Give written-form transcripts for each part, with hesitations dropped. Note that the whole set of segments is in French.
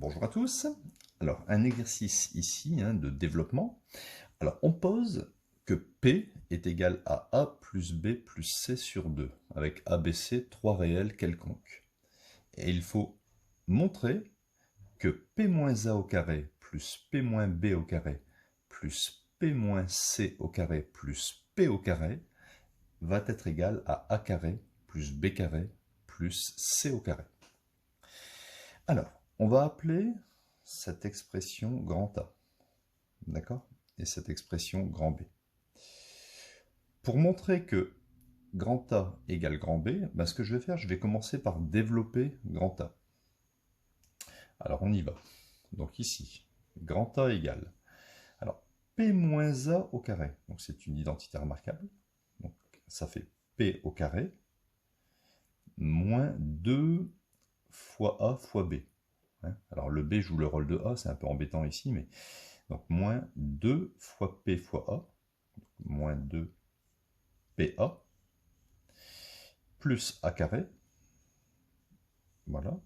Bonjour à tous. Alors, un exercice ici de développement. Alors, on pose que P est égal à A plus B plus C sur 2, avec A, B, C, trois réels quelconques. Et il faut montrer que P moins A au carré plus P moins B au carré plus P moins C au carré plus P au carré va être égal à A carré plus B carré plus C au carré. Alors, on va appeler cette expression grand A, d'accord? Et cette expression grand B. Pour montrer que grand A égale grand B, ce que je vais faire, je vais commencer par développer grand A. Alors, on y va. Donc ici, grand A égale. Alors, P moins A au carré. Donc, c'est une identité remarquable. Donc, ça fait P au carré moins 2 fois A fois B. Alors, le B joue le rôle de A, c'est un peu embêtant ici, mais donc moins 2 fois P fois A, moins 2 PA, plus A carré, voilà,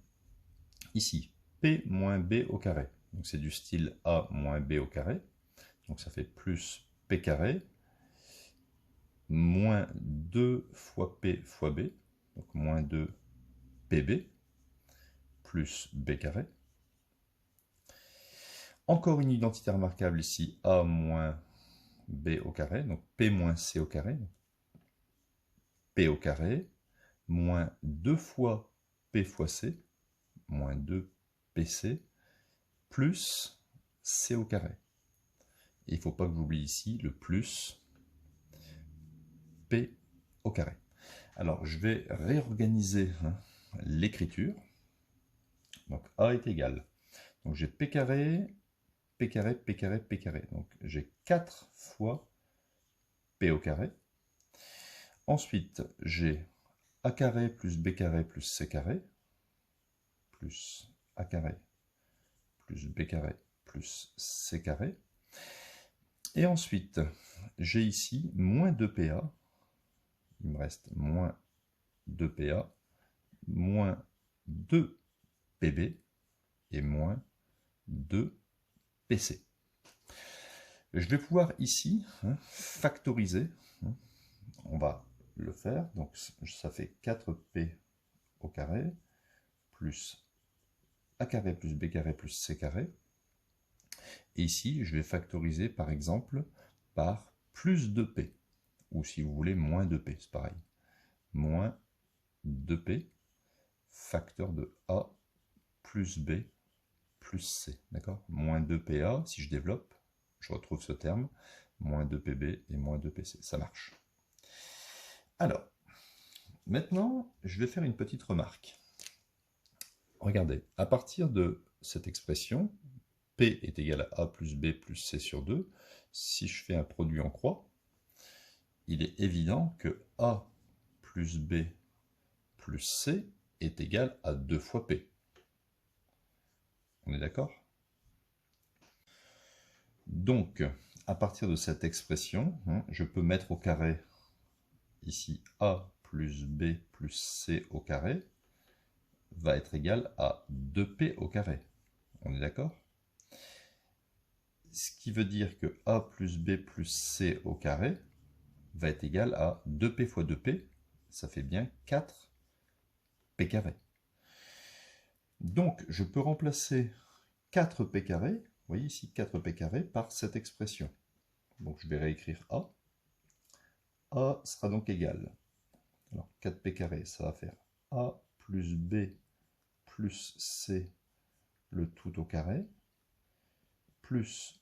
ici, P moins B au carré, donc c'est du style A moins B au carré, donc ça fait plus P carré, moins 2 fois P fois B, donc moins 2 PB, plus B carré. Encore une identité remarquable ici, A moins B au carré, donc P moins C au carré, P au carré, moins 2 fois P fois C, moins 2 PC, plus C au carré. Et il ne faut pas que j'oublie ici le plus P au carré. Alors, je vais réorganiser l'écriture. Donc, A est égal. Donc, j'ai P carré, P carré, P carré, P carré. Donc, j'ai 4 fois P au carré. Ensuite, j'ai A carré plus B carré plus C carré, plus A carré plus B carré plus C carré. Et ensuite, j'ai ici moins 2PA. Il me reste moins 2PA, moins 2PB et moins 2PC. Je vais pouvoir ici factoriser. On va le faire. Donc ça fait 4P au carré plus A carré plus B carré plus C carré. Et ici, je vais factoriser par exemple par plus 2P. Ou si vous voulez, moins 2P, c'est pareil. Moins 2P, facteur de A plus B plus C, d'accord? Moins 2PA, si je développe, je retrouve ce terme, moins 2PB et moins 2PC, ça marche. Alors, maintenant, je vais faire une petite remarque. Regardez, à partir de cette expression, P est égal à A plus B plus C sur 2, si je fais un produit en croix, il est évident que A plus B plus C est égal à 2 fois P. On est d'accord? Donc, à partir de cette expression, je peux mettre au carré ici A plus B plus C au carré va être égal à 2P au carré. On est d'accord? Ce qui veut dire que A plus B plus C au carré va être égal à 2P fois 2P, ça fait bien 4P carré. Donc, je peux remplacer 4P carré, vous voyez ici 4P carré, par cette expression. Donc, je vais réécrire A. A sera donc égal, alors 4P carré, ça va faire A plus B plus C, le tout au carré, plus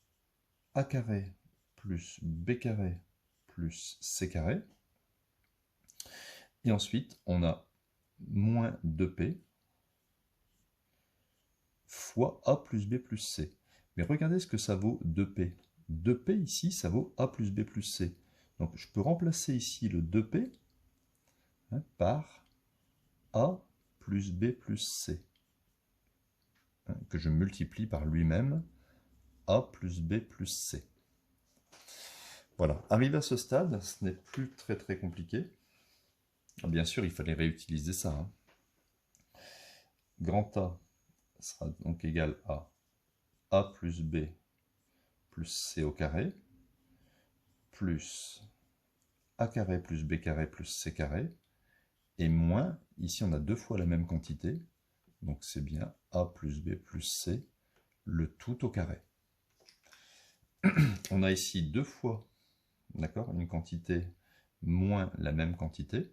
A carré plus B carré plus C carré. Et ensuite, on a moins 2P fois A plus B plus C. Mais regardez ce que ça vaut 2P. 2P ici, ça vaut A plus B plus C. Donc je peux remplacer ici le 2P par A plus B plus C, que je multiplie par lui-même, A plus B plus C. Voilà, arrivé à ce stade, ce n'est plus très compliqué. Bien sûr, il fallait réutiliser ça. Grand A, sera donc égal à A plus B plus C au carré, plus A carré plus B carré plus C carré, et moins, ici on a deux fois la même quantité, donc c'est bien A plus B plus C, le tout au carré. On a ici deux fois, d'accord, une quantité moins la même quantité.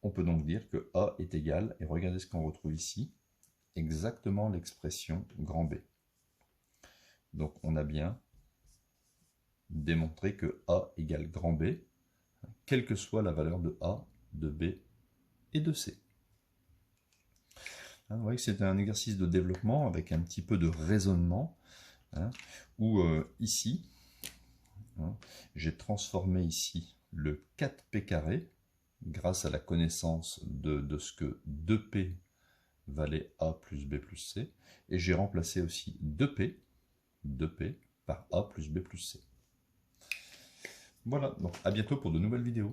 On peut donc dire que A est égal, et regardez ce qu'on retrouve ici, exactement l'expression grand B. Donc on a bien démontré que A égale grand B, quelle que soit la valeur de A, de B et de C. Vous voyez que c'est un exercice de développement avec un petit peu de raisonnement, où ici, j'ai transformé ici le 4p carré, grâce à la connaissance de ce que 2p valait A plus B plus C, et j'ai remplacé aussi 2p par A plus B plus C. Voilà, donc à bientôt pour de nouvelles vidéos.